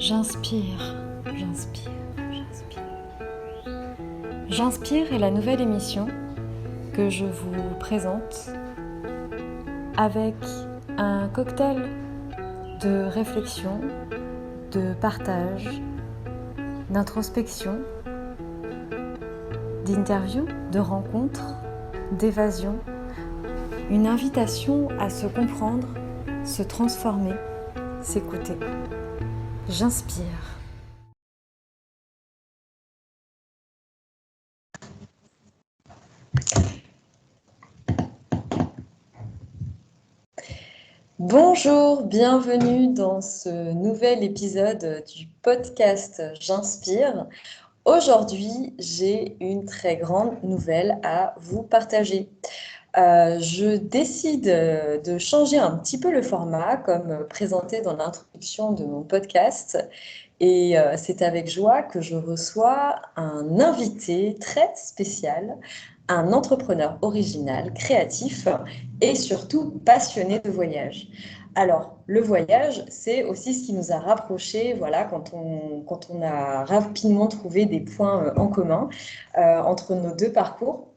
J'inspire, j'inspire, j'inspire. J'inspire est la nouvelle émission que je vous présente avec un cocktail de réflexion, de partage, d'introspection, d'interview, de rencontres, d'évasion. Une invitation à se comprendre, se transformer, s'écouter. J'inspire. Bonjour, bienvenue dans ce nouvel épisode du podcast J'inspire. Aujourd'hui, j'ai une très grande nouvelle à vous partager. Je décide de changer un petit peu le format, comme présenté dans l'introduction de mon podcast. Et c'est avec joie que je reçois un invité très spécial, un entrepreneur original, créatif et surtout passionné de voyage. Alors, le voyage, c'est aussi ce qui nous a rapprochés, voilà, quand on a rapidement trouvé des points en commun entre nos deux parcours.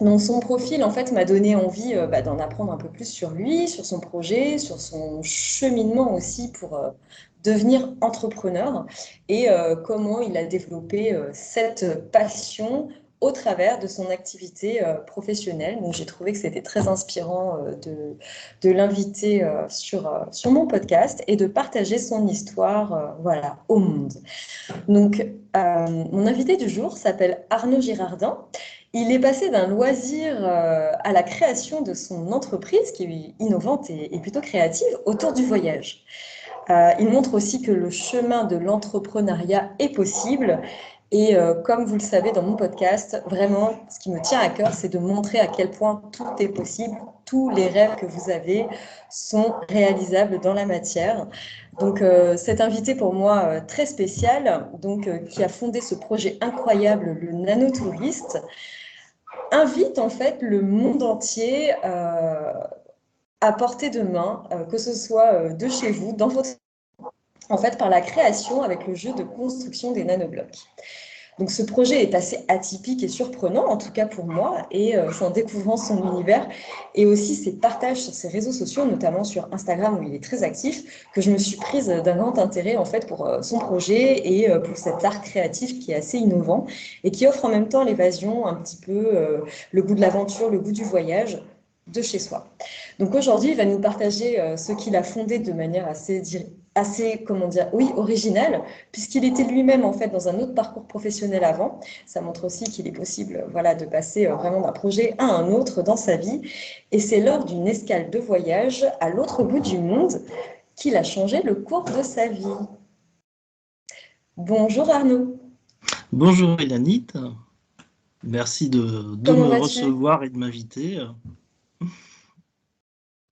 Donc son profil, en fait, m'a donné envie d'en apprendre un peu plus sur lui, sur son projet, sur son cheminement aussi pour devenir entrepreneur et comment il a développé cette passion au travers de son activité professionnelle. Donc j'ai trouvé que c'était très inspirant de l'inviter sur mon podcast et de partager son histoire voilà, au monde. Donc mon invité du jour s'appelle Arnaud Girardin. Il est passé d'un loisir à la création de son entreprise, qui est innovante et plutôt créative, autour du voyage. Il montre aussi que le chemin de l'entrepreneuriat est possible. Et comme vous le savez dans mon podcast, vraiment, ce qui me tient à cœur, c'est de montrer à quel point tout est possible. Tous les rêves que vous avez sont réalisables dans la matière. Donc, cet invité pour moi très spécial, donc, qui a fondé ce projet incroyable, le Nanotouriste, invite en fait le monde entier à portée de main, que ce soit de chez vous, dans votre en fait, par la création avec le jeu de construction des nanoblocs. Donc ce projet est assez atypique et surprenant, en tout cas pour moi, et c'est en découvrant son univers et aussi ses partages sur ses réseaux sociaux, notamment sur Instagram où il est très actif, que je me suis prise d'un grand intérêt en fait pour son projet et pour cet art créatif qui est assez innovant et qui offre en même temps l'évasion, un petit peu le goût de l'aventure, le goût du voyage de chez soi. Donc aujourd'hui, il va nous partager ce qu'il a fondé de manière assez comment dire, oui, originale, puisqu'il était lui-même en fait dans un autre parcours professionnel avant. Ça montre aussi qu'il est possible voilà, de passer vraiment d'un projet à un autre dans sa vie. Et c'est lors d'une escale de voyage à l'autre bout du monde qu'il a changé le cours de sa vie. Bonjour Arnaud. Bonjour Elanit, merci de Comment me vas-tu? recevoir et de m'inviter.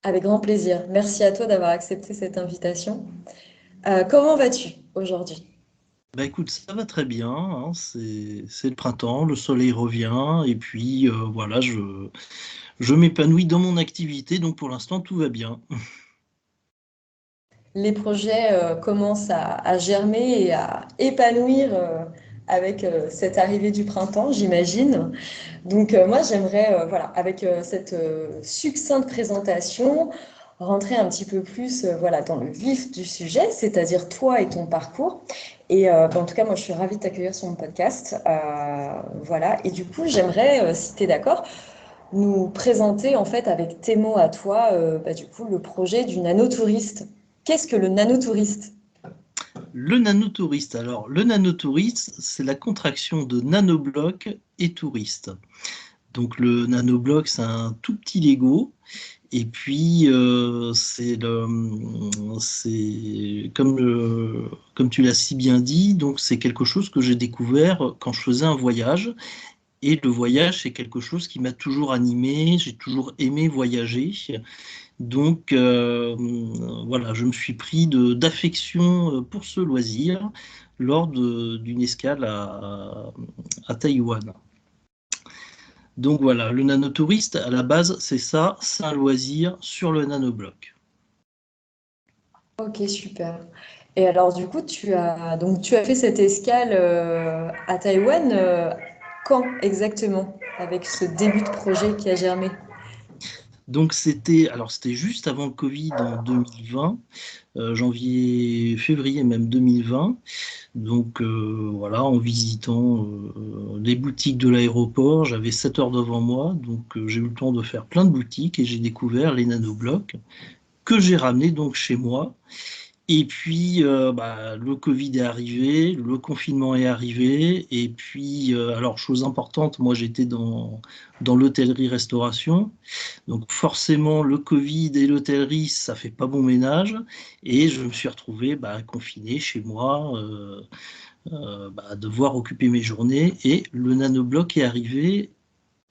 Avec grand plaisir. Merci à toi d'avoir accepté cette invitation. Comment vas-tu aujourd'hui? Bah écoute, ça va très bien, hein, c'est le printemps, le soleil revient et puis voilà, je m'épanouis dans mon activité, donc pour l'instant tout va bien. Les projets commencent à germer et à épanouir avec cette arrivée du printemps, j'imagine. Donc moi, j'aimerais, voilà, avec cette succincte présentation, rentrer un petit peu plus voilà, dans le vif du sujet, c'est-à-dire toi et ton parcours. Et en tout cas, moi, je suis ravie de t'accueillir sur mon podcast. Voilà. Et du coup, j'aimerais, si tu es d'accord, nous présenter en fait avec tes mots à toi du coup le projet du nanotouriste. Qu'est-ce que le nanotouriste? Le nanotouriste, alors le nanotouriste, c'est la contraction de nanobloc et touriste. Donc le nanobloc, c'est un tout petit Lego. Et puis, c'est comme tu l'as si bien dit, donc c'est quelque chose que j'ai découvert quand je faisais un voyage. Et le voyage, c'est quelque chose qui m'a toujours animé, j'ai toujours aimé voyager. Donc, voilà, je me suis pris d'affection pour ce loisir lors d'une escale à Taïwan. Donc voilà, le nanotouriste, à la base, c'est ça, c'est un loisir sur le nanobloc. Ok, super. Et alors, du coup, tu as fait cette escale à Taïwan, quand exactement, avec ce début de projet qui a germé? Donc c'était juste avant le Covid en 2020, janvier, février même 2020. Donc voilà, en visitant les boutiques de l'aéroport, j'avais 7 heures devant moi, donc j'ai eu le temps de faire plein de boutiques et j'ai découvert les nanoblocs que j'ai ramenés donc chez moi. Et puis, le Covid est arrivé, le confinement est arrivé, et puis, alors, chose importante, moi j'étais dans l'hôtellerie-restauration, donc forcément, le Covid et l'hôtellerie, ça fait pas bon ménage, et je me suis retrouvé confiné chez moi, à devoir occuper mes journées, et le nanobloc est arrivé,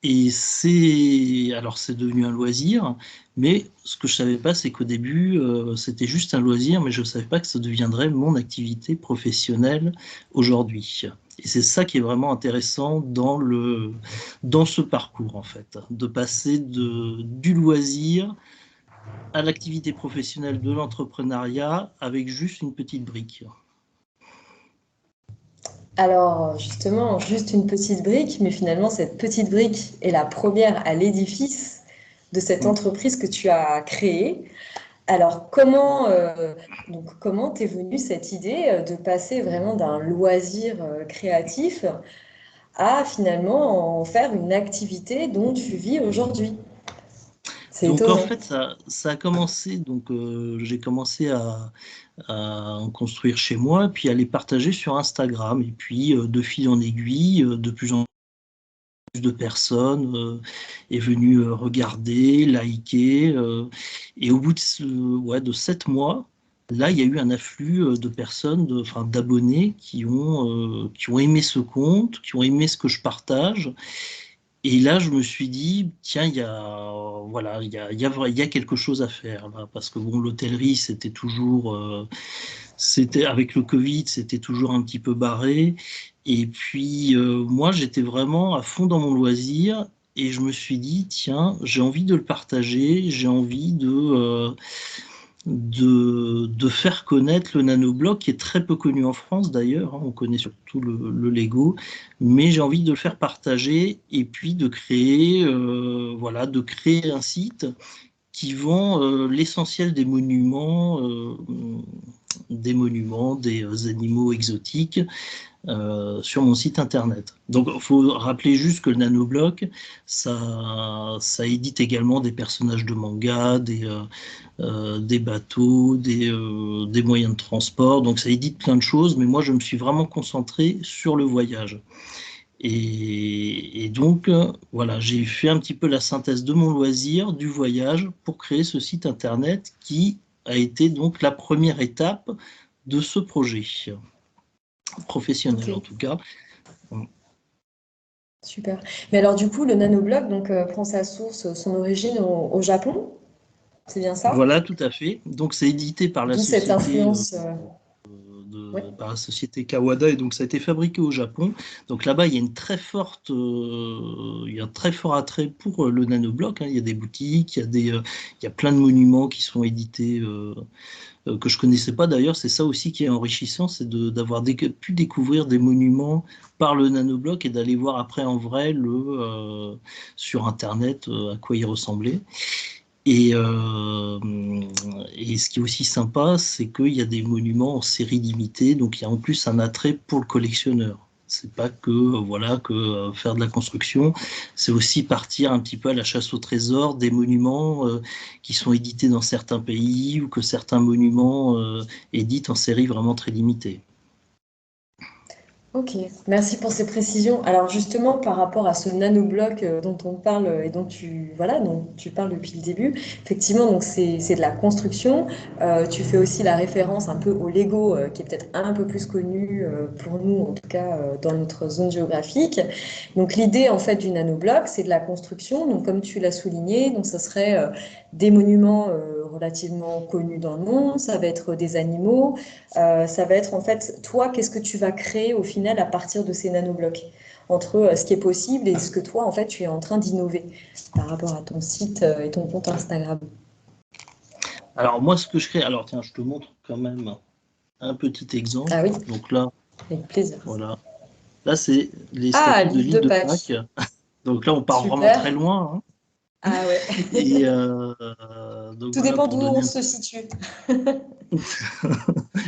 et c'est devenu un loisir, mais ce que je savais pas, c'est qu'au début, c'était juste un loisir, mais je savais pas que ça deviendrait mon activité professionnelle aujourd'hui. Et c'est ça qui est vraiment intéressant dans ce parcours, en fait, de passer du loisir à l'activité professionnelle de l'entrepreneuriat avec juste une petite brique. Alors, justement, juste une petite brique, mais finalement, cette petite brique est la première à l'édifice de cette Mm. entreprise que tu as créée. Alors, comment t'es venue cette idée de passer vraiment d'un loisir créatif à finalement en faire une activité dont tu vis aujourd'hui? C'est Donc en étonnant. fait, ça a commencé, donc j'ai commencé à en construire chez moi, puis à les partager sur Instagram. Et puis de fil en aiguille, de plus en plus de personnes est venues regarder, liker. Et au bout ouais, de 7 mois, là, il y a eu un afflux de personnes, enfin, d'abonnés qui ont aimé ce compte, qui ont aimé ce que je partage. Et là, je me suis dit, tiens, voilà, il y a quelque chose à faire là, parce que bon, l'hôtellerie, c'était avec le Covid, c'était toujours un petit peu barré. Et puis moi, j'étais vraiment à fond dans mon loisir et je me suis dit, tiens, j'ai envie de le partager, j'ai envie de faire connaître le nanobloc qui est très peu connu en France d'ailleurs, hein. On connaît surtout le Lego, mais j'ai envie de le faire partager et puis voilà, de créer un site qui vend l'essentiel des animaux exotiques sur mon site internet. Donc, il faut rappeler juste que le nanobloc, ça édite également des personnages de manga, des bateaux, des moyens de transport. Donc, ça édite plein de choses, mais moi, je me suis vraiment concentré sur le voyage. Et donc, voilà, j'ai fait un petit peu la synthèse de mon loisir, du voyage, pour créer ce site internet qui a été donc la première étape de ce projet, Ok, professionnel en tout cas. super. Mais alors du coup, le nanobloc prend sa source, son origine au Japon, c'est bien ça? Voilà, tout à fait. Donc, c'est édité D'où cette influence. Ouais. par la société Kawada et donc ça a été fabriqué au Japon. Donc là-bas, il y a il y a un très fort attrait pour le nanobloc, hein. Il y a des boutiques, il y a plein de monuments qui sont édités que je connaissais pas d'ailleurs. C'est ça aussi qui est enrichissant, c'est d'avoir pu découvrir des monuments par le nanobloc et d'aller voir après en vrai sur Internet à quoi il ressemblait. Et, euh, et ce qui est aussi sympa, c'est qu'il y a des monuments en série limitée, donc il y a en plus un attrait pour le collectionneur. C'est pas que voilà que faire de la construction, c'est aussi partir un petit peu à la chasse au trésor des monuments qui sont édités dans certains pays ou que certains monuments éditent en série vraiment très limitée. Ok, merci pour ces précisions. Alors justement, par rapport à ce nanobloc dont on parle et dont tu parles depuis le début, effectivement, donc c'est de la construction. Tu fais aussi la référence un peu au Lego, qui est peut-être un peu plus connu pour nous, en tout cas dans notre zone géographique. Donc l'idée en fait du nanobloc, c'est de la construction. Donc comme tu l'as souligné, donc ce serait des monuments relativement connus dans le monde. Ça va être des animaux. Ça va être en fait, toi, qu'est-ce que tu vas créer au final à partir de ces nanoblocs entre ce qui est possible et ce que toi, en fait, tu es en train d'innover par rapport à ton site et ton compte Instagram. Alors moi, ce que je crée, alors tiens, je te montre quand même. un petit Ah exemple. oui, Donc là, avec plaisir. voilà. Là, c'est les Ah, statues de l'île l'île de de Pâques. Pâques. Donc là, on part vraiment très Super. loin, hein. Ah ouais. Et donc Tout voilà, dépend pour d'où donner on un se petit... situe.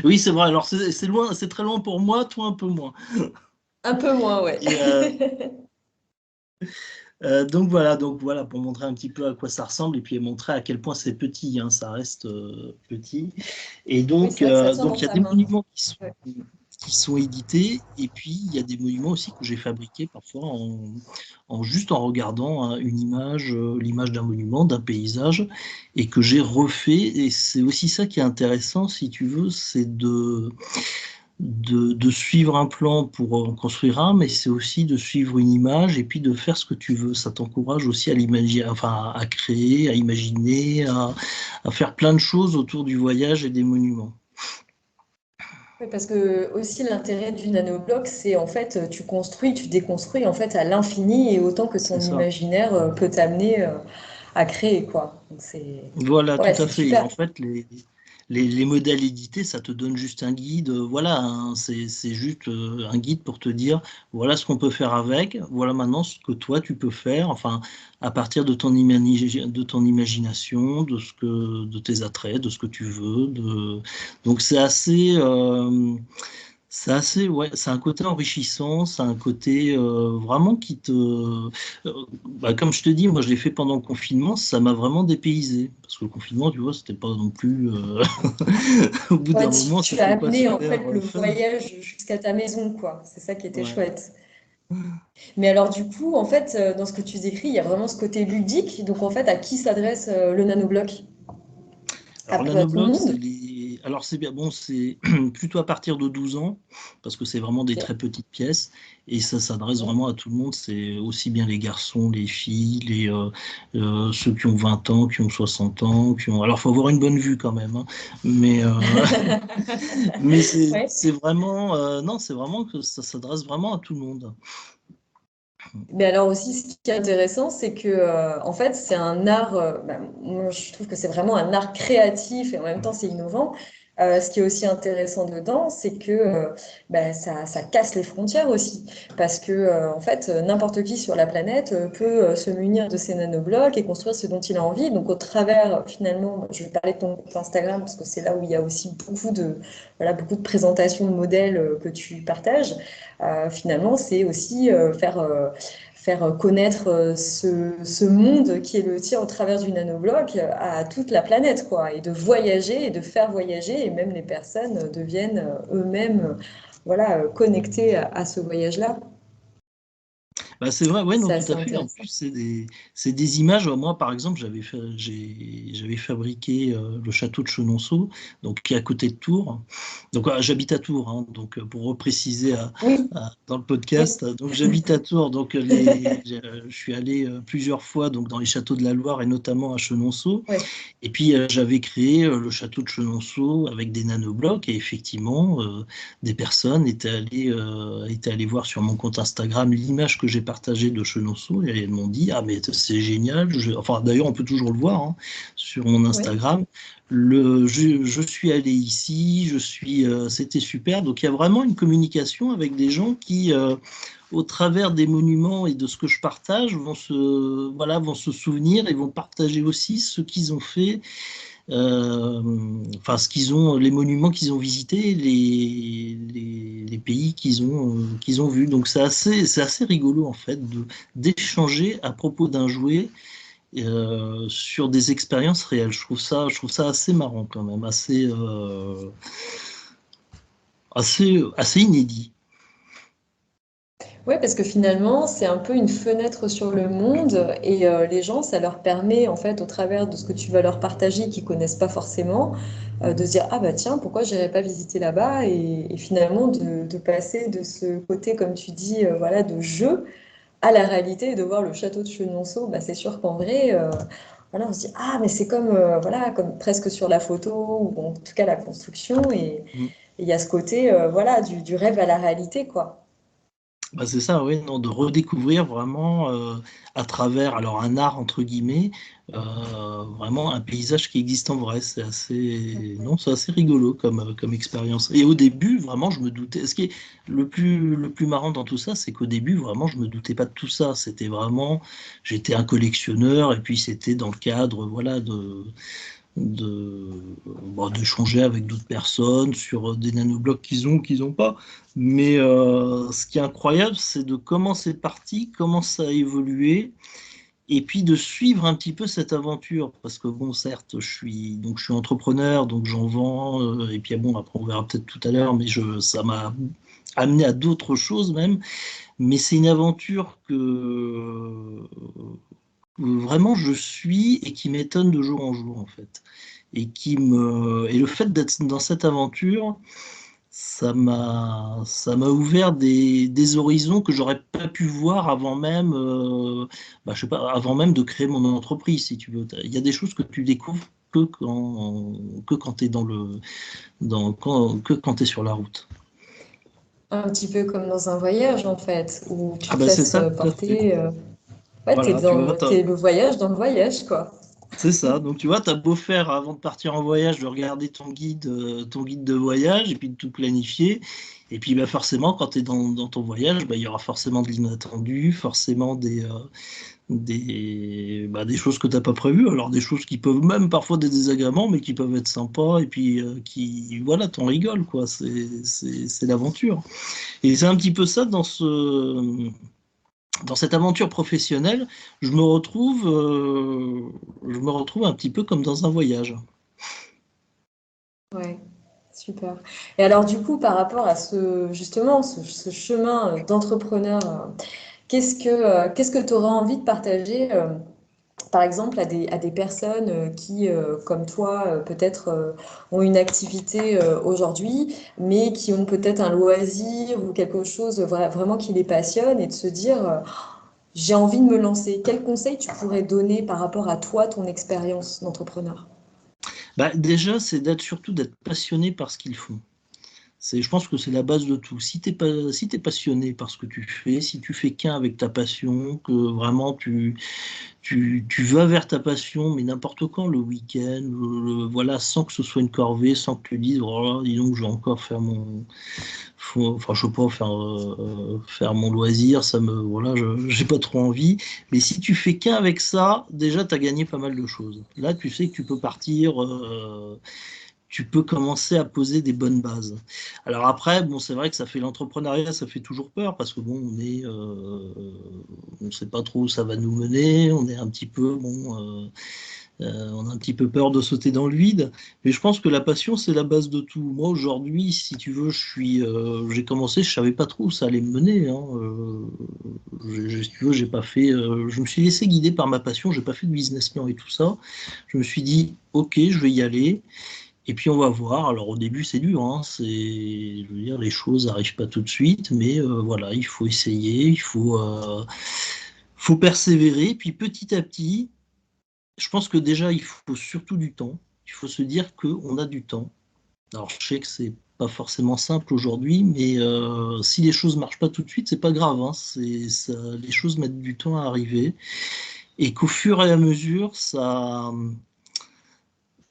Oui, c'est vrai. Alors, c'est loin, c'est très loin pour moi, toi un peu moins. Un peu moins, ouais. Et donc voilà, pour montrer un petit peu à quoi ça ressemble et puis montrer à quel point c'est petit, hein, ça reste petit. Et Oui, c'est vrai que ça tient dans donc il y a ta des main. monuments Ouais. qui sont édités et puis il y a des monuments aussi que j'ai fabriqués parfois juste en regardant hein, une image, l'image d'un monument, d'un paysage et que j'ai refait. Et c'est aussi ça qui est intéressant, si tu veux, c'est de suivre un plan pour en construire un, mais c'est aussi de suivre une image et puis de faire ce que tu veux. Ça t'encourage aussi à l'imaginer, enfin à créer, à imaginer, à faire plein de choses autour du voyage et des monuments. Oui, parce que aussi l'intérêt du nanobloc, c'est en fait, tu construis, tu déconstruis en fait à l'infini et autant que C'est ton ça. imaginaire peut t'amener à créer, quoi. Donc Voilà, tout ouais, à c'est fait. Et en super. fait, les modèles édités, ça te donne juste un guide. Voilà, hein, c'est juste un guide pour te dire, voilà ce qu'on peut faire avec, voilà maintenant ce que toi tu peux faire, enfin, à partir de de ton imagination, de tes attraits, de ce que tu veux. Donc c'est assez, ouais, c'est un côté enrichissant, c'est un côté vraiment qui te, bah, comme je te dis, moi je l'ai fait pendant le confinement, ça m'a vraiment dépaysé, parce que le confinement, tu vois, c'était pas non plus, au bout Ouais, d'un moment, tu as c'était pas amené en super fait le fun. voyage jusqu'à ta maison, quoi. C'est ça qui était Ouais. chouette. Mais alors du coup, en fait, dans ce que tu décris, il y a vraiment ce côté ludique. Donc en fait, à qui s'adresse le nanobloc? Un Alors peu à tout le l'anobloc, monde? alors c'est bien, bon, c'est plutôt à partir de 12 ans, parce que c'est vraiment des Ok. très petites pièces, et ça s'adresse Ouais. vraiment à tout le monde, c'est aussi bien les garçons, les filles, ceux qui ont 20 ans, qui ont 60 ans, qui ont... Alors, il faut avoir une bonne vue quand même, hein, mais, mais Ouais. c'est vraiment, non, c'est vraiment que ça s'adresse vraiment à tout le monde. Mais alors aussi, ce qui est intéressant, c'est que en fait, c'est un art. Moi, je trouve que c'est vraiment un art créatif et en même temps, c'est innovant. Ce qui est aussi intéressant dedans, c'est que ça casse les frontières aussi, parce que en fait, n'importe qui sur la planète peut se munir de ces nanoblocs et construire ce dont il a envie. Donc, au travers, finalement, je vais parler de ton compte Instagram parce que c'est là où il y a aussi beaucoup de présentations de modèles que tu partages. Finalement, c'est aussi faire connaître ce monde qui est le tien au travers du nanobloc à toute la planète, quoi, et de voyager et de faire voyager, et même les personnes deviennent eux-mêmes voilà, connectées à ce voyage-là. Bah, c'est vrai, ouais, non, C'est tout assez à fait. En intéressant. plus, c'est des images. Moi, par exemple, j'avais fabriqué le château de Chenonceau, donc qui est à côté de Tours. Donc, j'habite à Tours, hein, donc pour repréciser Oui, dans le oui, podcast. Donc, j'habite à Tours. Donc, je suis allé plusieurs fois donc dans les châteaux de la Loire et notamment à Chenonceau. ouais. Et puis, j'avais créé le château de Chenonceau avec des nanoblocs. Et effectivement, des personnes étaient allées voir sur mon compte Instagram l'image que j'ai partagée de Chenonceau. Et elles m'ont dit, ah, mais c'est génial. Enfin, d'ailleurs, on peut toujours le voir hein, sur mon Oui. Instagram. Je suis allé ici, c'était super. Donc, il y a vraiment une communication avec des gens qui, au travers des monuments et de ce que je partage, vont se souvenir et vont partager aussi ce qu'ils ont fait, enfin les monuments qu'ils ont visités, les pays qu'ils ont vus. Donc c'est assez rigolo en fait d'échanger à propos d'un jouet sur des expériences réelles. Je trouve ça assez marrant quand même, assez inédit. Oui, parce que finalement, c'est un peu une fenêtre sur le monde et les gens, ça leur permet, en fait, au travers de ce que tu vas leur partager, qu'ils connaissent pas forcément, de se dire, ah bah tiens, pourquoi j'irais pas visiter là-bas et finalement de passer de ce côté, comme tu dis, voilà, de jeu à la réalité et de voir le château de Chenonceau. Bah, c'est sûr qu'en vrai, voilà, on se dit, ah, mais c'est comme, voilà, comme presque sur la photo ou en tout cas la construction et il y a ce côté, voilà, du rêve à la réalité, quoi. Bah, c'est ça, oui, non, de redécouvrir vraiment à travers, alors un art entre guillemets, vraiment un paysage qui existe en vrai. C'est assez, non, c'est assez rigolo comme expérience. Et au début, vraiment, je me doutais. Ce qui est le plus marrant dans tout ça, c'est qu'au début, vraiment, je me doutais pas de tout ça. C'était vraiment, j'étais un collectionneur et puis c'était dans le cadre, voilà, de, d'échanger avec d'autres personnes sur des nanoblocs qu'ils ont ou qu'ils n'ont pas. Mais ce qui est incroyable, c'est de comment c'est parti, comment ça a évolué, et puis de suivre un petit peu cette aventure. Parce que bon, certes, je suis entrepreneur, donc j'en vends, et puis bon, après on verra peut-être tout à l'heure, mais ça m'a amené à d'autres choses même. Mais c'est une aventure que vraiment je suis et qui m'étonne de jour en jour en fait. Et le fait d'être dans cette aventure, ça m'a ouvert des horizons que j'aurais pas pu voir avant même, je sais pas, avant même de créer mon entreprise, si tu veux. Il y a des choses que tu découvres que quand tu es que quand tu sur la route. Un petit peu comme dans un voyage, en fait, où tu Ah te bah c'est laisses ça, tout à fait. porter. Ouais, Voilà, tu vois, t'es le voyage dans le voyage, quoi. c'est ça. Donc, tu vois, tu as beau faire avant de partir en voyage, de regarder ton guide de voyage et puis de tout planifier. Et puis, bah, forcément, quand tu es dans ton voyage, bah, il y aura forcément de l'inattendu, forcément des choses que tu n'as pas prévues. Alors, des choses qui peuvent même parfois des désagréments, mais qui peuvent être sympas et puis voilà, t'en rigoles, quoi. C'est l'aventure. Et c'est un petit peu ça dans cette aventure professionnelle, je me retrouve un petit peu comme dans un voyage. Ouais, super. Et alors, du coup, par rapport à justement, ce chemin d'entrepreneur, qu'est-ce que tu auras envie de partager, par exemple, à des personnes qui, comme toi, peut-être ont une activité aujourd'hui, mais qui ont peut-être un loisir ou quelque chose vraiment qui les passionne et de se dire, j'ai envie de me lancer. Quel conseil tu pourrais donner par rapport à toi, ton expérience d'entrepreneur? Bah, déjà, surtout d'être passionné par ce qu'ils font. Je pense que c'est la base de tout. Si t'es passionné par ce que tu fais, si tu fais qu'un avec ta passion, que vraiment tu vas vers ta passion, mais n'importe quand, le week-end, voilà, sans que ce soit une corvée, sans que tu dises, oh là, dis donc, je vais encore faire enfin, je sais pas, faire mon loisir, voilà, j'ai pas trop envie. Mais si tu fais qu'un avec ça, déjà, tu as gagné pas mal de choses. Là, tu sais que tu peux partir, tu peux commencer à poser des bonnes bases. Alors après, bon, c'est vrai que ça fait l'entrepreneuriat, ça fait toujours peur parce que bon, on ne sait pas trop où ça va nous mener, on est un petit peu, bon, on a un petit peu peur de sauter dans le vide, mais je pense que la passion, c'est la base de tout. Moi, aujourd'hui, si tu veux, j'ai commencé, je savais pas trop où ça allait me mener, hein. Si tu veux, j'ai pas fait, je me suis laissé guider par ma passion, j'ai pas fait de business plan et tout ça. Je me suis dit, ok, je vais y aller. Et puis on va voir. Alors au début c'est dur, hein. Je veux dire, les choses n'arrivent pas tout de suite, mais voilà, il faut essayer, il faut persévérer. Puis petit à petit, je pense que déjà il faut surtout du temps. Il faut se dire qu'on a du temps. Alors je sais que c'est pas forcément simple aujourd'hui, mais si les choses marchent pas tout de suite, c'est pas grave, hein. Les choses mettent du temps à arriver, et qu'au fur et à mesure, ça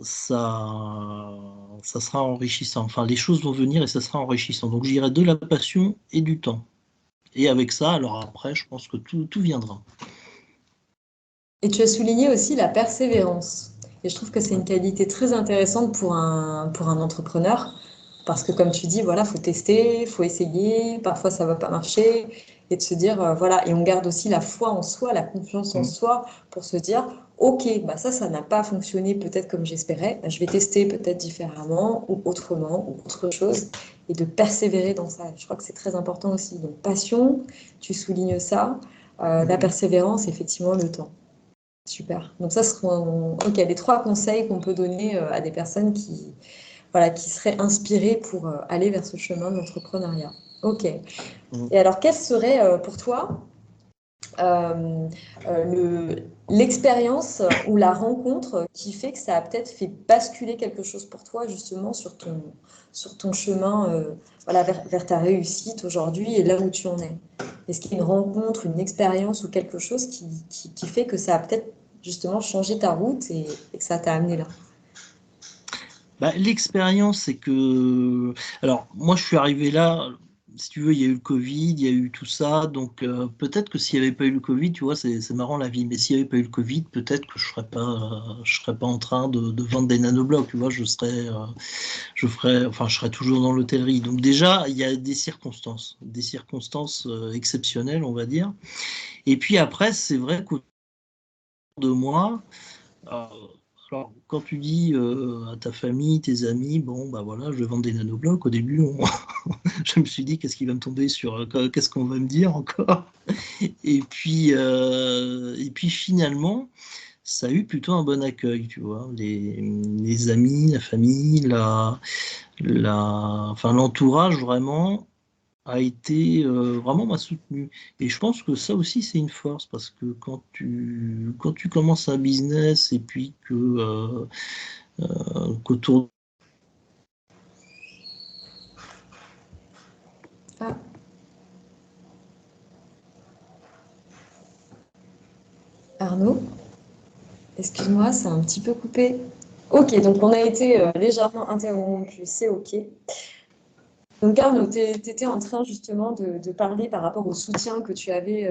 sera enrichissant. Enfin, les choses vont venir et ça sera enrichissant. Donc, je dirais de la passion et du temps. Et avec ça, alors après, je pense que tout viendra. Et tu as souligné aussi la persévérance. Et je trouve que c'est une Ouais. qualité très intéressante pour un entrepreneur. Parce que comme tu dis, voilà, faut tester, faut essayer, parfois ça va pas marcher, et de se dire, voilà, et on garde aussi la foi en soi, la confiance en Mm. soi, pour se dire, ok, bah ça n'a pas fonctionné peut-être comme j'espérais, bah, je vais tester peut-être différemment, ou autrement, ou autre chose, et de persévérer dans ça. Je crois que c'est très important aussi. Donc passion, tu soulignes ça, la Mm. persévérance, effectivement, le temps. Super. Donc ça seront ok, les trois conseils qu'on peut donner à des personnes qui, voilà, qui seraient inspirées pour aller vers ce chemin d'entrepreneuriat. Ok. Mm. Et alors, quel serait pour toi euh, l'expérience ou la rencontre qui fait que ça a peut-être fait basculer quelque chose pour toi justement sur ton chemin voilà, vers ta réussite aujourd'hui et là où tu en es? Est-ce qu'il y a une rencontre, une expérience ou quelque chose qui fait que ça a peut-être justement changé ta route et que ça t'a amené là? Bah, l'expérience, c'est que... Alors, moi, je suis arrivé là, si tu veux, il y a eu le Covid, il y a eu tout ça, donc peut-être que s'il n'y avait pas eu le Covid, tu vois, c'est marrant la vie, mais s'il n'y avait pas eu le Covid, peut-être que je serais pas en train de vendre des nanoblocs, tu vois, enfin, je serais toujours dans l'hôtellerie. Donc déjà, il y a des circonstances exceptionnelles, on va dire. Et puis après, c'est vrai qu'autour de moi, euh, alors, quand tu dis à ta famille, tes amis, bon, bah voilà, je vais vendre des nanoblocs, au début, je me suis dit, qu'est-ce qui va me tomber sur, qu'est-ce qu'on va me dire encore? Et puis finalement, ça a eu plutôt un bon accueil, tu vois. Les amis, la famille, enfin, l'entourage vraiment a été vraiment m'a soutenu. Et je pense que ça aussi, c'est une force parce que quand tu commences un business et puis qu'autour Ah, Arnaud, excuse-moi, c'est un petit peu coupé. Ok, donc on a été légèrement interrompu, c'est ok. Donc Arnaud, tu étais en train justement de parler par rapport au soutien que tu avais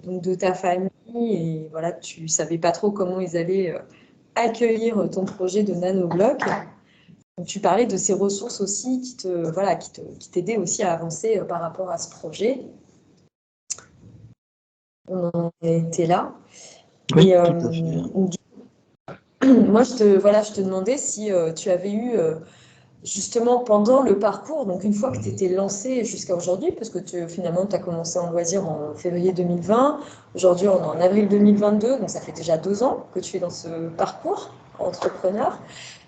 donc de ta famille et voilà, tu savais pas trop comment ils allaient accueillir ton projet de nanobloc. Donc tu parlais de ces ressources aussi voilà, qui t'aidaient aussi à avancer par rapport à ce projet. On en était là. Et oui, tout à fait. moi, voilà, je te demandais si tu avais eu justement, pendant le parcours, donc une fois que tu étais lancé jusqu'à aujourd'hui, parce que finalement, tu as commencé en loisir en février 2020, aujourd'hui on est en avril 2022, donc ça fait déjà 2 ans que tu es dans ce parcours entrepreneur.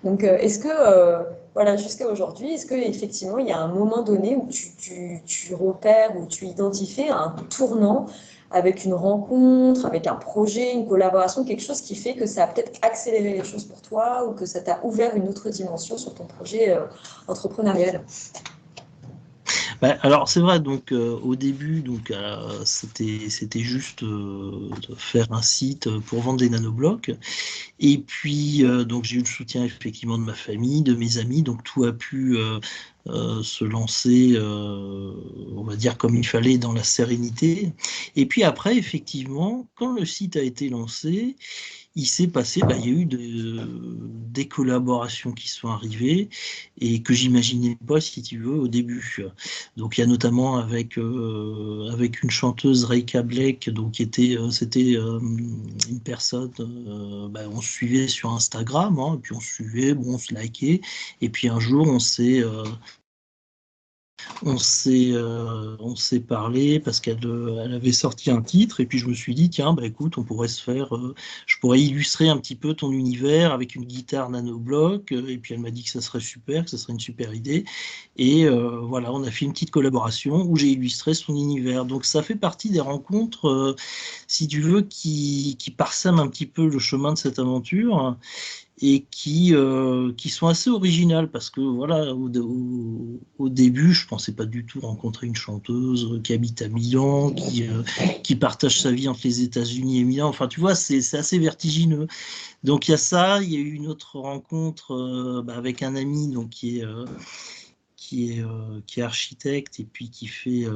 Donc est-ce que, voilà, jusqu'à aujourd'hui, est-ce qu'effectivement, il y a un moment donné où tu repères, où tu identifies un tournant avec une rencontre, avec un projet, une collaboration, quelque chose qui fait que ça a peut-être accéléré les choses pour toi ou que ça t'a ouvert une autre dimension sur ton projet entrepreneurial? Bah, alors c'est vrai, donc au début, donc c'était juste de faire un site pour vendre des nanoblocs. Et puis donc j'ai eu le soutien effectivement de ma famille, de mes amis, donc tout a pu se lancer, on va dire comme il fallait, dans la sérénité. Et puis après, effectivement, quand le site a été lancé, il s'est passé, bah, il y a eu des collaborations qui sont arrivées et que j'imaginais pas, si tu veux, au début. Donc il y a notamment avec une chanteuse, Reika Blake, donc c'était une personne, bah, on se suivait sur Instagram, hein, et puis on se suivait, bon, on se likait, et puis un jour on s'est parlé parce elle avait sorti un titre et puis je me suis dit tiens bah écoute on pourrait se faire je pourrais illustrer un petit peu ton univers avec une guitare nanobloc et puis elle m'a dit que ça serait super que ça serait une super idée et voilà on a fait une petite collaboration où j'ai illustré son univers donc ça fait partie des rencontres si tu veux qui parsèment un petit peu le chemin de cette aventure et qui sont assez originales parce que voilà, au début, je pensais pas du tout rencontrer une chanteuse qui habite à Milan, qui partage sa vie entre les États-Unis et Milan. Enfin, tu vois, c'est assez vertigineux. Donc il y a ça, il y a eu une autre rencontre bah, avec un ami donc qui est architecte et puis qui fait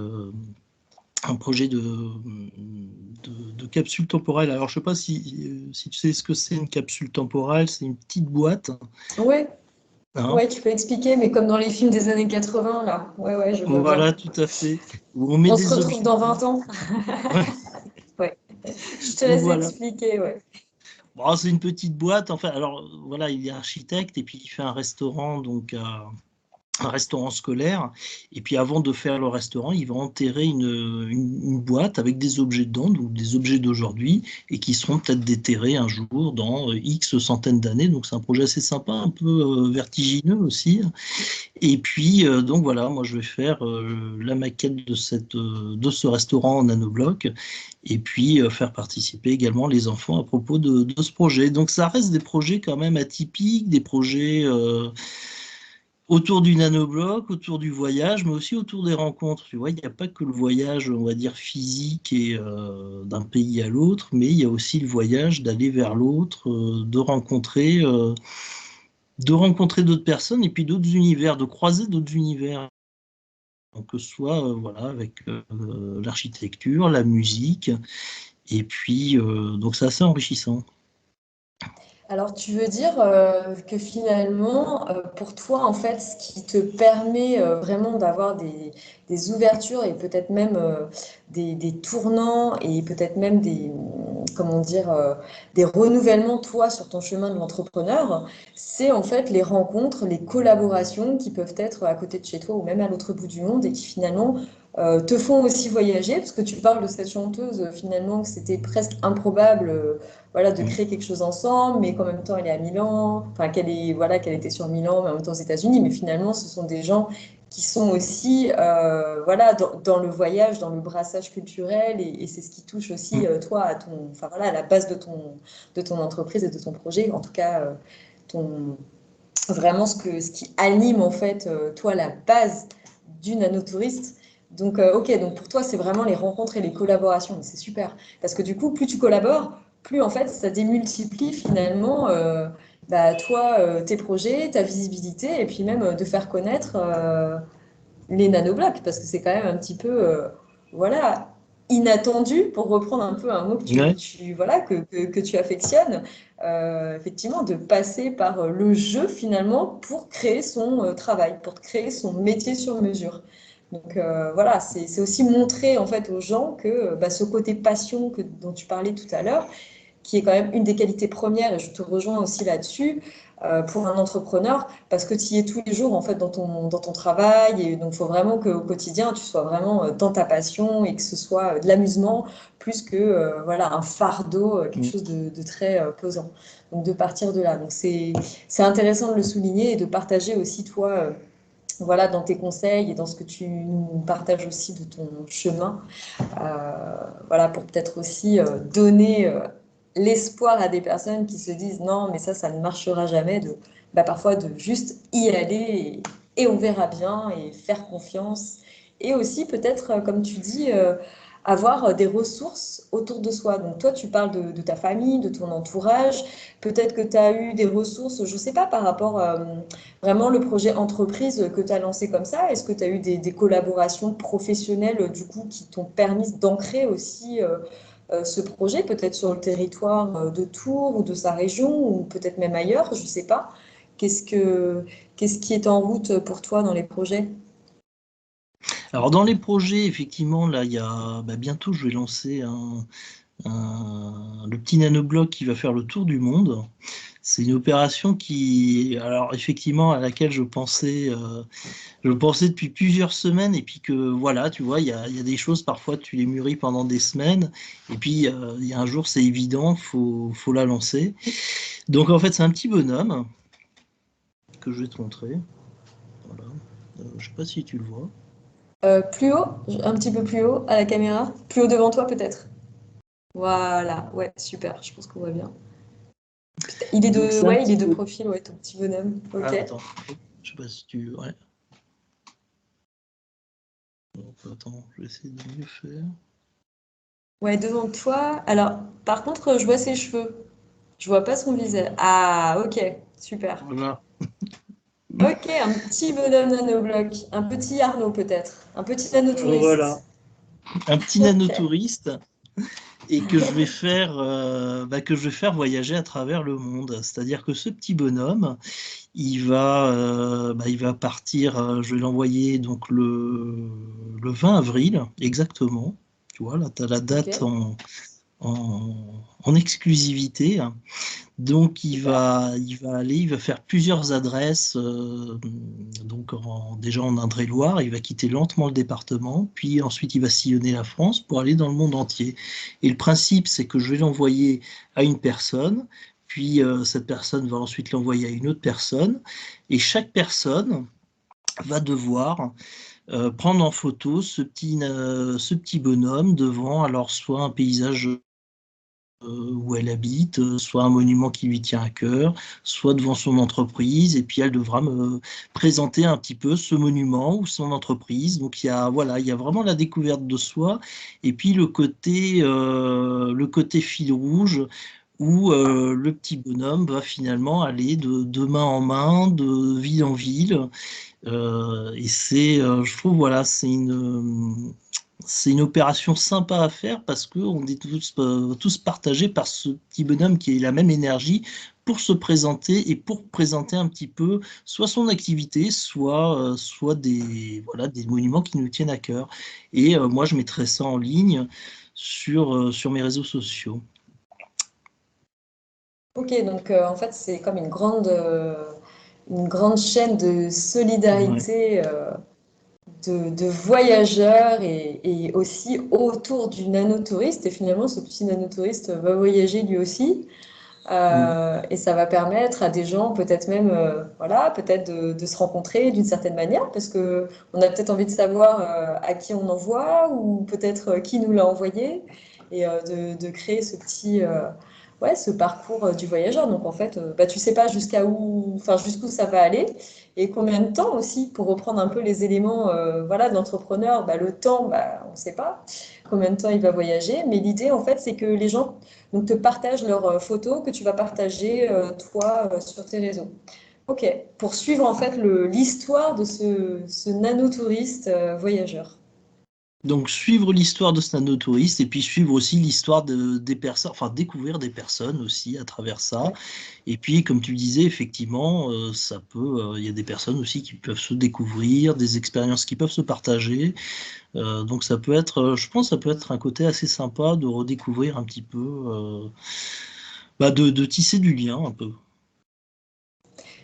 un projet de capsule temporelle. Alors, je sais pas si tu sais ce que c'est une capsule temporelle, c'est une petite boîte, Ouais, hein. ouais, tu peux expliquer, mais comme dans les films des années 80, là. Ouais, ouais, je vois bien. Voilà, tout à fait. Où on met On se des retrouve objets dans dedans. 20 ans. Ouais. Ouais, je te Donc laisse voilà. expliquer, ouais. Bon, c'est une petite boîte. Enfin, alors voilà, il est architecte et puis il fait un restaurant donc un restaurant scolaire, et puis avant de faire le restaurant, il va enterrer une boîte avec des objets dedans, donc des objets d'aujourd'hui, et qui seront peut-être déterrés un jour dans X centaines d'années. Donc c'est un projet assez sympa, un peu vertigineux aussi. Et puis donc voilà, moi je vais faire la maquette de ce restaurant en nanobloc, et puis faire participer également les enfants à propos de ce projet. Donc ça reste des projets quand même atypiques, des projets autour du nanobloc, autour du voyage, mais aussi autour des rencontres. Tu vois, il n'y a pas que le voyage, on va dire, physique et d'un pays à l'autre, mais il y a aussi le voyage d'aller vers l'autre, de rencontrer d'autres personnes et puis d'autres univers, de croiser d'autres univers. Donc, que ce soit voilà, avec l'architecture, la musique, et puis donc c'est assez enrichissant. Alors, tu veux dire que finalement, pour toi, en fait, ce qui te permet vraiment d'avoir des ouvertures et peut-être même des tournants et peut-être même comment dire, des renouvellements, toi, sur ton chemin de l'entrepreneur, c'est en fait les rencontres, les collaborations qui peuvent être à côté de chez toi ou même à l'autre bout du monde et qui finalement te font aussi voyager, parce que tu parles de cette chanteuse, finalement, que c'était presque improbable. Voilà, de créer quelque chose ensemble, mais qu'en même temps elle est à Milan, enfin qu'elle était sur Milan, mais en même temps aux États-Unis. Mais finalement, ce sont des gens qui sont aussi voilà, dans le voyage, dans le brassage culturel, et c'est ce qui touche aussi toi enfin, voilà, à la base de ton entreprise et de ton projet, en tout cas ton, vraiment ce qui anime en fait toi la base du nanotouriste. Donc, ok, donc pour toi, c'est vraiment les rencontres et les collaborations. C'est super. Parce que du coup, plus tu collabores, plus en fait, ça démultiplie finalement bah, toi, tes projets, ta visibilité, et puis même de faire connaître les nanoblocs. Parce que c'est quand même un petit peu, voilà, inattendu, pour reprendre un peu un mot Ouais. voilà, que tu affectionnes, effectivement, de passer par le jeu finalement pour créer son travail, pour créer son métier sur mesure. Donc voilà, c'est aussi montrer en fait aux gens que bah, ce côté passion dont tu parlais tout à l'heure, qui est quand même une des qualités premières, et je te rejoins aussi là-dessus, pour un entrepreneur, parce que tu y es tous les jours en fait dans ton travail, et donc il faut vraiment qu'au quotidien tu sois vraiment dans ta passion et que ce soit de l'amusement plus que voilà, un fardeau, quelque chose de très pesant. Donc de partir de là. Donc c'est intéressant de le souligner et de partager aussi toi. Voilà, dans tes conseils et dans ce que tu nous partages aussi de ton chemin, voilà, pour peut-être aussi donner l'espoir à des personnes qui se disent non, mais ça ne marchera jamais, bah, parfois de juste y aller et on verra bien et faire confiance. Et aussi peut-être, comme tu dis, avoir des ressources autour de soi. Donc toi, tu parles de ta famille, de ton entourage. Peut-être que tu as eu des ressources, je ne sais pas, par rapport vraiment le projet entreprise que tu as lancé comme ça. Est-ce que tu as eu des collaborations professionnelles du coup qui t'ont permis d'ancrer aussi ce projet, peut-être sur le territoire de Tours ou de sa région, ou peut-être même ailleurs, je ne sais pas. Qu'est-ce qui est en route pour toi dans les projets? Alors dans les projets, effectivement, là, il y a bientôt, je vais lancer le petit nanobloc qui va faire le tour du monde. C'est une opération alors effectivement, à laquelle je pensais depuis plusieurs semaines, et puis que voilà, tu vois, il y a des choses, parfois tu les mûris pendant des semaines, et puis il y a un jour, c'est évident, faut la lancer. Donc en fait, c'est un petit bonhomme que je vais te montrer. Voilà. Je sais pas si tu le vois. Plus haut, un petit peu plus haut à la caméra, plus haut devant toi peut-être. Voilà, ouais, super, je pense qu'on voit bien. Donc c'est un Ouais, il petit est de bonhomme. profil, ouais, ton petit bonhomme. Ah, Ok. attends, je sais pas si tu. Ouais. Donc, attends, je vais essayer de mieux faire. Ouais, devant toi. Alors, par contre, je vois ses cheveux. Je vois pas son visage. Ah, ok, super. Voilà. Ok, un petit bonhomme nanobloc, un petit Arnaud peut-être, un petit Voilà. nanotouriste. Un petit Ok. nanotouriste et que je vais faire voyager à travers le monde. C'est-à-dire que ce petit bonhomme, il va partir, je vais l'envoyer donc le 20 avril, exactement. Tu vois, là, tu as la Ok. date en exclusivité. Donc, il va faire plusieurs adresses, donc déjà en Indre-et-Loire, il va quitter lentement le département, puis ensuite il va sillonner la France pour aller dans le monde entier. Et le principe, c'est que je vais l'envoyer à une personne, puis cette personne va ensuite l'envoyer à une autre personne, et chaque personne va devoir prendre en photo ce petit bonhomme devant alors soit un paysage où elle habite, soit un monument qui lui tient à cœur, soit devant son entreprise, et puis elle devra me présenter un petit peu ce monument ou son entreprise. Donc voilà, il y a vraiment la découverte de soi, et puis le côté fil rouge, où le petit bonhomme va finalement aller de main en main, de ville en ville. Et je trouve, voilà, c'est une opération sympa à faire parce qu'on est tous partagés par ce petit bonhomme qui a la même énergie pour se présenter et pour présenter un petit peu soit son activité, soit voilà, des monuments qui nous tiennent à cœur. Et moi, je mettrai ça en ligne sur mes réseaux sociaux. Ok, donc en fait, c'est comme une grande chaîne de Ouais. solidarité de voyageurs et aussi autour du nanotouriste. Et finalement, ce petit nanotouriste va voyager lui aussi. Mm. Et ça va permettre à des gens peut-être même voilà, peut-être de se rencontrer d'une certaine manière parce que on a peut-être envie de savoir à qui on envoie ou peut-être qui nous l'a envoyé et de créer ce petit ouais, ce parcours du voyageur. Donc en fait, bah, tu sais pas jusqu'où ça va aller et combien de temps aussi pour reprendre un peu les éléments voilà, de l'entrepreneur. Bah, le temps, bah, on ne sait pas combien de temps il va voyager, mais l'idée en fait, c'est que les gens donc te partagent leurs photos que tu vas partager toi sur tes réseaux. Ok, pour suivre en fait l'histoire de ce nanotouriste voyageur. Donc suivre l'histoire de ce nanotouriste et puis suivre aussi l'histoire des personnes, enfin découvrir des personnes aussi à travers ça. Ouais. Et puis comme tu le disais, effectivement, il y a des personnes aussi qui peuvent se découvrir, des expériences qui peuvent se partager. Donc ça peut être, je pense, que ça peut être un côté assez sympa de redécouvrir un petit peu, de tisser du lien un peu.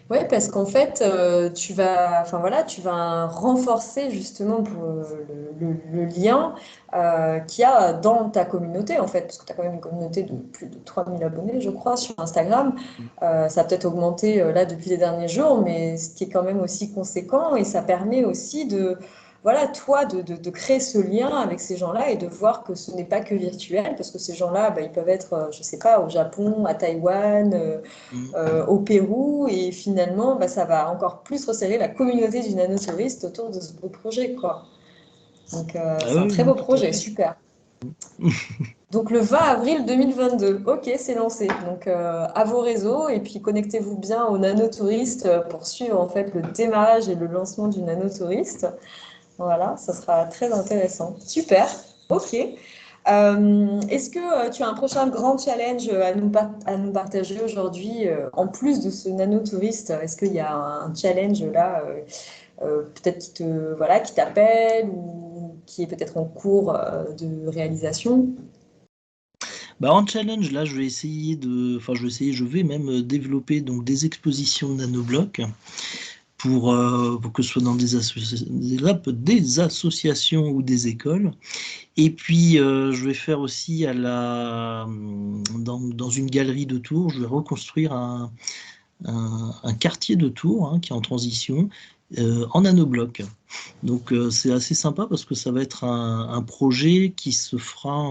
Oui, parce qu'en fait, enfin voilà, tu vas renforcer justement pour, le lien qu'il y a dans ta communauté, en fait, parce que tu as quand même une communauté de plus de 3000 abonnés, je crois, sur Instagram. Ça a peut-être augmenté là depuis les derniers jours, mais ce qui est quand même aussi conséquent, et ça permet aussi voilà, toi, de créer ce lien avec ces gens-là et de voir que ce n'est pas que virtuel, parce que ces gens-là, bah, ils peuvent être, je ne sais pas, au Japon, à Taïwan. Mm. Au Pérou et finalement bah, ça va encore plus resserrer la communauté du nanotouriste autour de ce beau projet quoi. Donc Ah c'est un oui, très non, beau tout à projet, fait. super. Donc le 20 avril 2022, ok c'est lancé. Donc à vos réseaux et puis connectez-vous bien au nanotouriste pour suivre en fait le démarrage et le lancement du nanotouriste. Voilà, ça sera très intéressant. Super, ok. Est-ce que tu as un prochain grand challenge à nous partager aujourd'hui, en plus de ce nanotouriste? Est-ce qu'il y a un challenge là, peut-être voilà, qui t'appelle ou qui est peut-être en cours de réalisation? En challenge, là, je vais même développer donc des expositions de nanoblocs pour que ce soit dans des associations ou des écoles. Et puis, je vais faire aussi dans une galerie de Tours, je vais reconstruire un quartier de Tours qui est en transition en nanobloc. Donc, c'est assez sympa parce que ça va être un projet qui se fera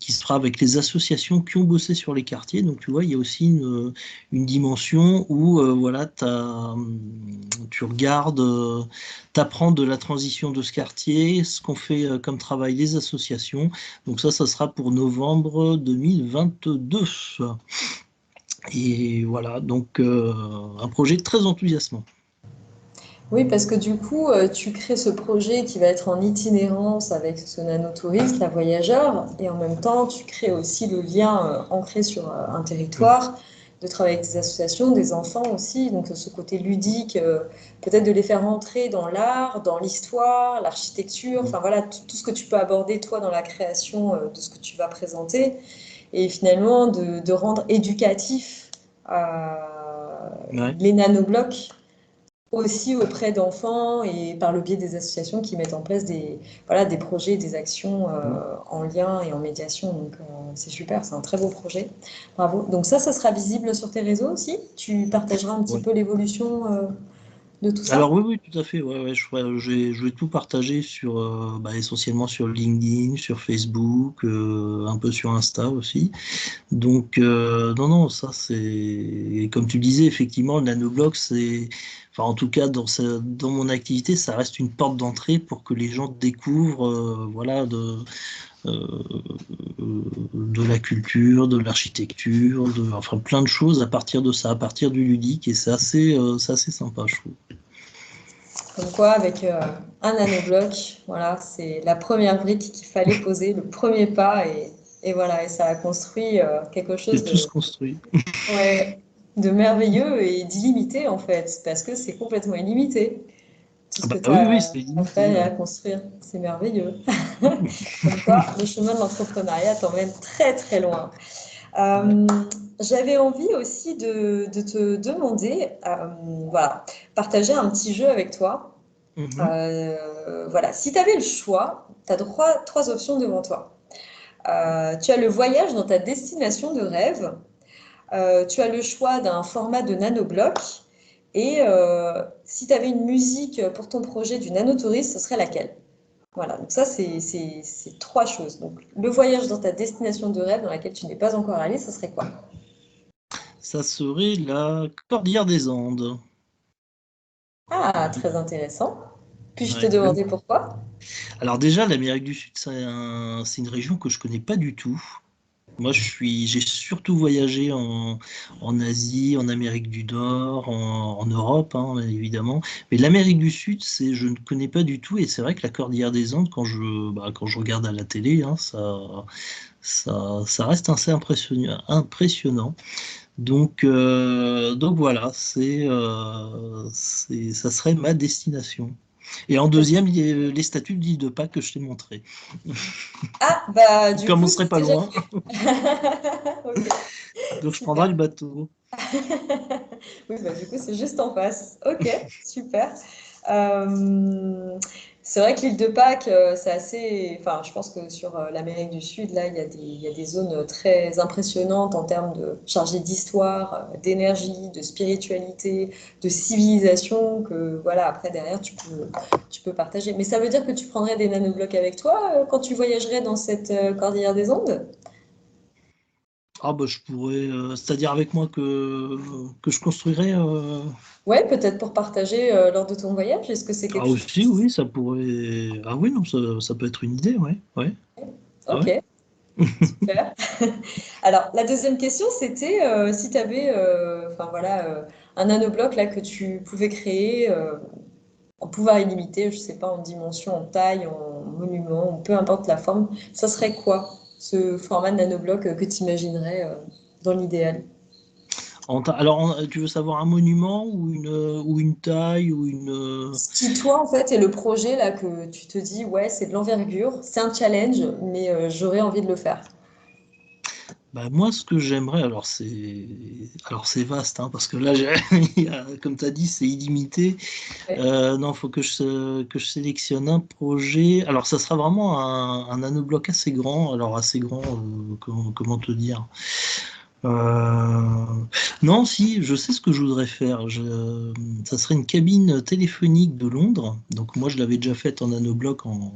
qui se fera avec les associations qui ont bossé sur les quartiers. Donc, tu vois, il y a aussi une dimension où voilà, tu regardes, tu apprends de la transition de ce quartier, ce qu'on fait comme travail les associations. Donc, ça sera pour novembre 2022. Et voilà, donc un projet très enthousiasmant. Oui, parce que du coup, tu crées ce projet qui va être en itinérance avec ce nanotouriste, la voyageur, et en même temps, tu crées aussi le lien ancré sur un Mm. territoire de travailler avec des associations, des enfants aussi, donc ce côté ludique, peut-être de les faire entrer dans l'art, dans l'histoire, l'architecture, enfin voilà, tout ce que tu peux aborder toi dans la création de ce que tu vas présenter, et finalement de rendre éducatif Ouais. les nanoblocs aussi auprès d'enfants et par le biais des associations qui mettent en place des projets, des actions en lien et en médiation. Donc c'est super, c'est un très beau projet. Bravo. Donc ça sera visible sur tes réseaux aussi? Tu partageras un petit Ouais. peu l'évolution de tout Alors ça? oui, oui, tout à fait. Ouais, ouais, je vais tout partager sur, essentiellement sur LinkedIn, sur Facebook, un peu sur Insta aussi. Donc non, non, ça c'est, et comme tu disais, effectivement, le nanoblock, c'est, enfin en tout cas dans mon activité, ça reste une porte d'entrée pour que les gens découvrent, voilà, de la culture, de l'architecture, enfin plein de choses à partir de ça, à partir du ludique, et c'est assez sympa, je trouve. Comme quoi, avec un nanobloc, voilà, c'est la première brique qu'il fallait poser, le premier pas, et voilà, et ça a construit quelque chose C'est tout se construit. ouais, de merveilleux et d'illimité en fait, parce que c'est complètement illimité. Tout Ah ce que bah tu oui, as oui, c'est à faire limité, et à ouais. construire, c'est merveilleux. Comme quoi, le chemin de l'entrepreneuriat t'emmène très très loin. Ouais. Euh, J'avais envie aussi de te demander, voilà, partager un petit jeu avec toi. Mhm. Voilà, si tu avais le choix, tu as trois options devant toi. Tu as le voyage dans ta destination de rêve, tu as le choix d'un format de nanobloc, et si tu avais une musique pour ton projet du nanotourisme, ce serait laquelle? Voilà, donc ça, c'est trois choses. Donc, le voyage dans ta destination de rêve dans laquelle tu n'es pas encore allé, ce serait quoi? Ça serait la Cordillère des Andes. Ah, très intéressant. Puis-je te Ouais. demander pourquoi? Alors déjà, l'Amérique du Sud, c'est une région que je connais pas du tout. Moi, j'ai surtout voyagé en Asie, en Amérique du Nord, en Europe, hein, évidemment. Mais l'Amérique du Sud, je ne connais pas du tout. Et c'est vrai que la Cordillère des Andes, quand je regarde à la télé, hein, ça reste assez impressionnant, impressionnant. Donc voilà, ça serait ma destination. Et en deuxième, il y a les statues de l'île de Pâques que je t'ai montré. Ah, bah, du Comme on coup, serait c'est pas déjà loin, fait. Ok, donc je prendrai le super. bateau. Oui, bah, du coup, c'est juste en face. Ok, super. Euh, c'est vrai que l'île de Pâques, c'est assez. Enfin, je pense que sur l'Amérique du Sud, là, il y a des zones très impressionnantes en termes de chargées d'histoire, d'énergie, de spiritualité, de civilisation, que voilà, après, derrière, tu peux partager. Mais ça veut dire que tu prendrais des nanoblocs avec toi quand tu voyagerais dans cette cordillère des Andes? Ah bah je pourrais, c'est-à-dire avec moi que je construirais. Ouais, peut-être pour partager lors de ton voyage. Est-ce que c'est Ah quelque chose aussi, oui, ça pourrait. Ah oui, non, ça peut être une idée, ouais, ouais. Ah Ok, ouais. super. Alors, la deuxième question, c'était si tu avais enfin, voilà, un nanobloc là, que tu pouvais créer en pouvoir illimité, je sais pas, en dimension, en taille, en monument, ou peu importe la forme, ça serait quoi ce format de nanobloc que tu imaginerais dans l'idéal? Alors, tu veux savoir un monument ou une taille ou une. Si toi, en fait, est le projet là que tu te dis, ouais, c'est de l'envergure, c'est un challenge, mais j'aurais envie de le faire. Bah, moi, ce que j'aimerais, alors c'est vaste, hein, parce que là, comme tu as dit, c'est illimité. Ouais. Non, il faut que je sélectionne un projet. Alors, ça sera vraiment un nanobloc assez grand. Alors, assez grand, comment te dire? Euh, Non, si, je sais ce que je voudrais faire. Ça serait une cabine téléphonique de Londres. Donc moi, je l'avais déjà faite en nanobloc en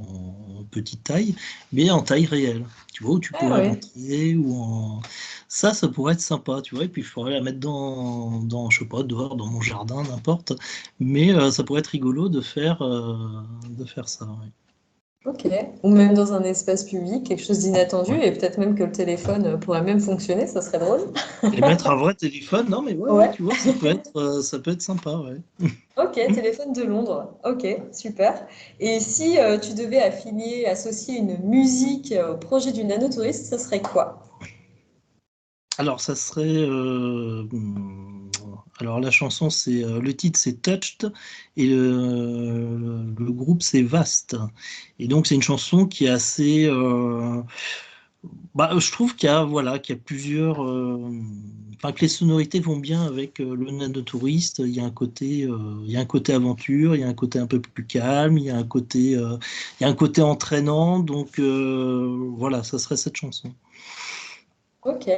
petite taille, mais en taille réelle. Tu vois, où tu Ah pourrais ouais. rentrer ou en... Ça pourrait être sympa, tu vois. Et puis, il faudrait la mettre je sais pas, dehors, dans mon jardin, n'importe. Mais ça pourrait être rigolo de faire ça. Ouais. Ok. Ou même dans un espace public, quelque chose d'inattendu, Ouais. et peut-être même que le téléphone pourrait même fonctionner, ça serait drôle. Et mettre un vrai téléphone, non, mais ouais, ouais, Ouais. tu vois, ça peut être sympa, ouais. Ok, téléphone de Londres. Ok, super. Et si tu devais associer une musique au projet du nanotouriste, ce serait quoi? Alors, ça serait. Alors, la chanson, le titre, c'est Touched et le groupe, c'est Vast. Et donc, c'est une chanson qui est assez. Je trouve qu'il y a plusieurs. Enfin, que les sonorités vont bien avec le nanotouriste. Il y a un côté aventure, il y a un côté un peu plus calme, il y a un côté entraînant. Donc, voilà, ça serait cette chanson. Ok,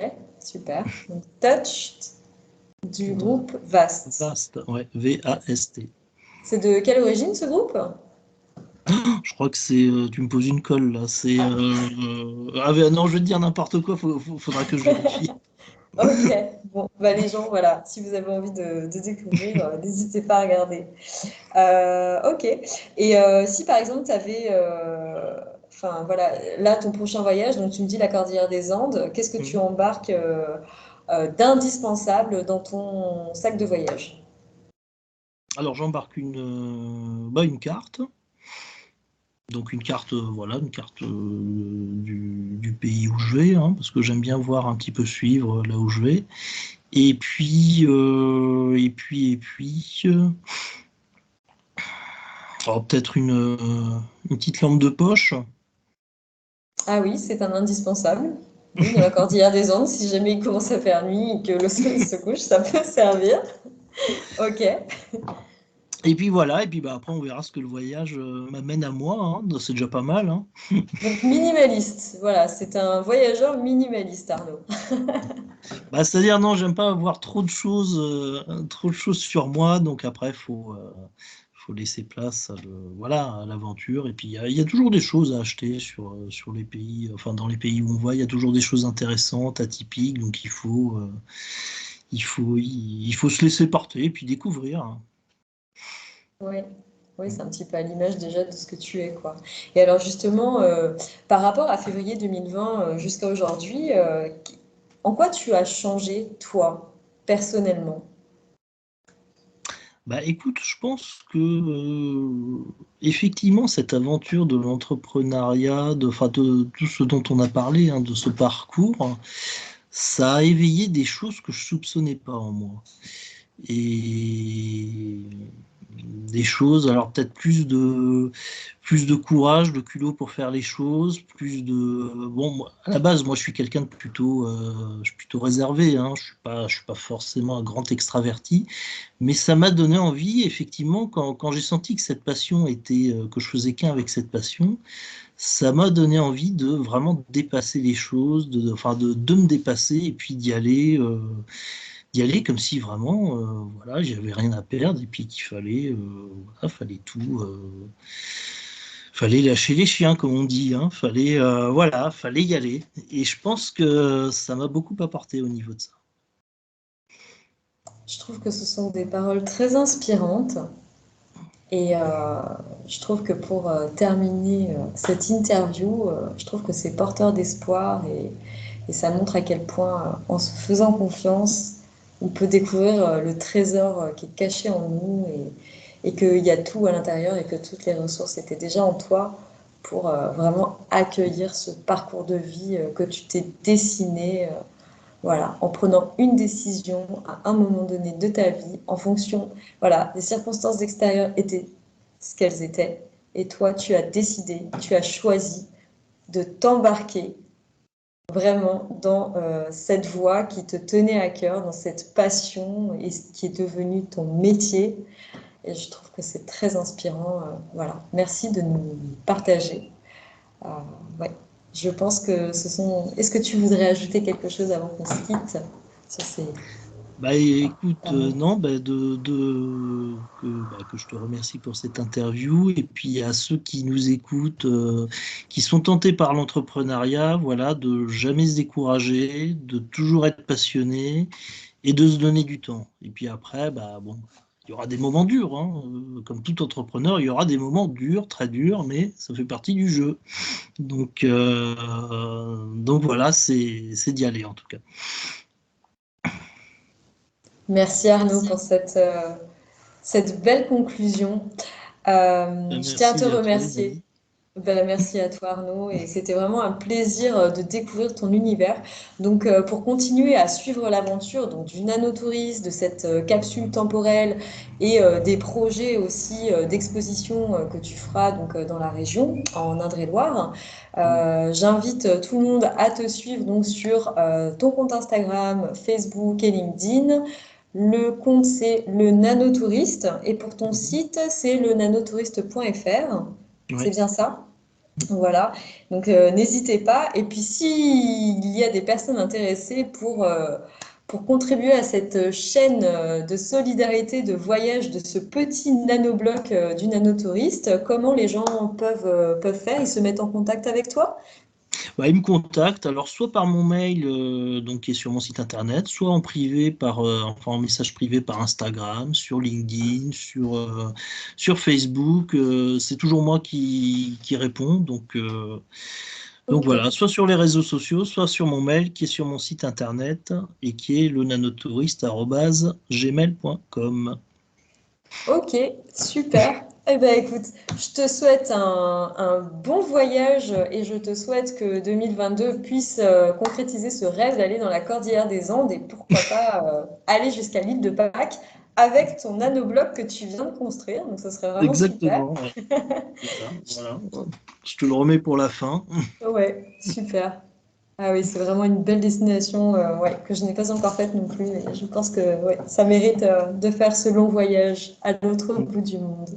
super. Donc, Touched du De groupe Vast. Vast, ouais, V-A-S-T. C'est de quelle origine ce groupe? Je crois que tu me poses une colle là. Non, je vais te dire n'importe quoi, faudra que je vérifie. Ok, bon, bah les gens, voilà, si vous avez envie de découvrir, n'hésitez pas à regarder. Ok, et si par exemple tu avais, enfin voilà, là ton prochain voyage, donc tu me dis la Cordillère des Andes, qu'est-ce que tu Mhm. embarques d'indispensable dans ton sac de voyage? Alors j'embarque une carte. Donc une carte du pays où je vais, hein, parce que j'aime bien voir un petit peu suivre là où je vais. Et puis, alors peut-être une petite lampe de poche. Ah oui, c'est un indispensable. Oui, dans la Cordillère des Andes, si jamais il commence à faire nuit et que le soleil se couche, ça peut servir. Ok. Et puis voilà, et puis après on verra ce que le voyage m'amène à moi, hein. C'est déjà pas mal, hein. Donc minimaliste, voilà, c'est un voyageur minimaliste, Arnaud. C'est-à-dire non, j'aime pas avoir trop de choses sur moi, donc après faut laisser place à l'aventure. Et puis il y a toujours des choses à acheter sur les pays, enfin dans les pays où on va, il y a toujours des choses intéressantes, atypiques, donc il faut se laisser porter et puis découvrir, hein. Oui, oui, c'est un petit peu à l'image déjà de ce que tu es, quoi. Et alors justement, par rapport à février 2020 jusqu'à aujourd'hui, en quoi tu as changé, toi, personnellement? Bah écoute, je pense que effectivement cette aventure de l'entrepreneuriat, enfin de tout ce dont on a parlé, hein, de ce parcours, ça a éveillé des choses que je soupçonnais pas en moi. Et des choses, alors peut-être plus de courage, de culot pour faire les choses, bon, à la base, moi, je suis quelqu'un je suis plutôt réservé, hein, je suis pas forcément un grand extraverti, mais ça m'a donné envie, effectivement, quand j'ai senti que cette passion que je faisais qu'un avec cette passion, ça m'a donné envie de vraiment dépasser les choses, enfin, de me dépasser et puis d'y aller comme si vraiment, voilà, j'avais rien à perdre et puis qu'il fallait fallait lâcher les chiens comme on dit, hein, fallait y aller. Et je pense que ça m'a beaucoup apporté au niveau de ça. Je trouve que ce sont des paroles très inspirantes et je trouve que pour terminer cette interview, je trouve que c'est porteur d'espoir et ça montre à quel point, en se faisant confiance, on peut découvrir le trésor qui est caché en nous et qu'il y a tout à l'intérieur et que toutes les ressources étaient déjà en toi pour vraiment accueillir ce parcours de vie que tu t'es dessiné, voilà, en prenant une décision à un moment donné de ta vie, en fonction, voilà, des circonstances extérieures étaient ce qu'elles étaient, et toi, tu as décidé, tu as choisi de t'embarquer vraiment dans cette voie qui te tenait à cœur, dans cette passion et qui est devenue ton métier. Et je trouve que c'est très inspirant. Voilà, merci de nous partager. Euh, ouais. Je pense que ce sont. Est-ce que tu voudrais ajouter quelque chose avant qu'on se quitte sur ces Bah écoute, amours? non, que je te remercie pour cette interview et puis à ceux qui nous écoutent, qui sont tentés par l'entrepreneuriat, voilà, de jamais se décourager, de toujours être passionné et de se donner du temps. Et puis après, bah bon, il y aura des moments durs, hein. Comme tout entrepreneur, il y aura des moments durs, très durs, mais ça fait partie du jeu. Donc voilà, c'est d'y aller en tout cas. Merci Arnaud pour cette belle conclusion. Je tiens à te Merci à toi, remercier. Elodie. Ben, merci à toi Arnaud et c'était vraiment un plaisir de découvrir ton univers. Donc pour continuer à suivre l'aventure donc du nanotourisme, de cette capsule temporelle et des projets aussi d'exposition que tu feras donc dans la région en Indre-et-Loire, j'invite tout le monde à te suivre donc sur ton compte Instagram, Facebook et LinkedIn. Le compte c'est le nanotouriste et pour ton Mhm. site c'est le nanotouriste.fr. C'est Ouais. bien ça? Voilà, donc n'hésitez pas. Et puis s'il y a des personnes intéressées pour contribuer à cette chaîne de solidarité, de voyage de ce petit nanobloc du nanotouriste, comment les gens peuvent faire? Ils se mettent en contact avec toi? Bah, il me contacte, alors soit par mon mail, donc qui est sur mon site internet, soit en privé enfin en message privé par Instagram, sur LinkedIn, sur Facebook. C'est toujours moi qui réponds, donc Ok. voilà, soit sur les réseaux sociaux, soit sur mon mail qui est sur mon site internet et qui est lenanotouriste@gmail.com. Ok, super. Eh ben écoute, je te souhaite un bon voyage et je te souhaite que 2022 puisse concrétiser ce rêve d'aller dans la Cordillère des Andes et pourquoi pas aller jusqu'à l'île de Pâques avec ton nanobloc que tu viens de construire. Donc ce serait vraiment super. Exactement, ouais, c'est ça, voilà. Je te le remets pour la fin. Ouais, super. Ah oui, c'est vraiment une belle destination ouais, que je n'ai pas encore faite non plus. Mais je pense que ouais, ça mérite de faire ce long voyage à l'autre bout du monde.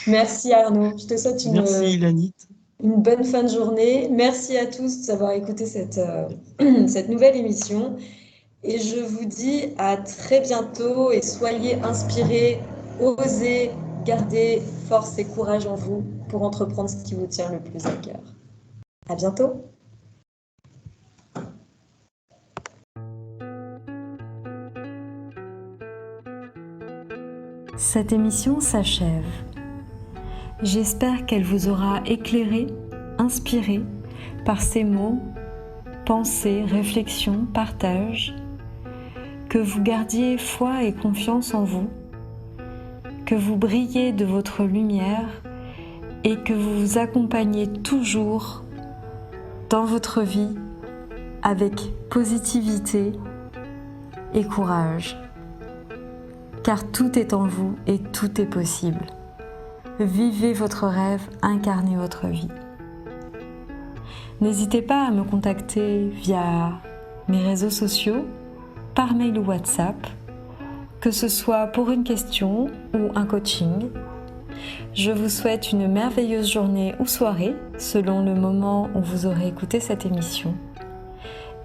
Merci Arnaud. Je te souhaite Merci, Lanit. une bonne fin de journée. Merci à tous d'avoir écouté cette nouvelle émission. Et je vous dis à très bientôt et soyez inspirés, osez, gardez force et courage en vous pour entreprendre ce qui vous tient le plus à cœur. À bientôt. Cette émission s'achève. J'espère qu'elle vous aura éclairé, inspiré par ces mots, pensées, réflexions, partages, que vous gardiez foi et confiance en vous, que vous brillez de votre lumière et que vous vous accompagnez toujours dans votre vie avec positivité et courage. Car tout est en vous et tout est possible. Vivez votre rêve, incarnez votre vie. N'hésitez pas à me contacter via mes réseaux sociaux, par mail ou WhatsApp, que ce soit pour une question ou un coaching. Je vous souhaite une merveilleuse journée ou soirée selon le moment où vous aurez écouté cette émission.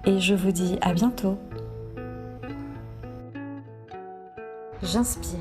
Et je vous dis à bientôt. J'inspire.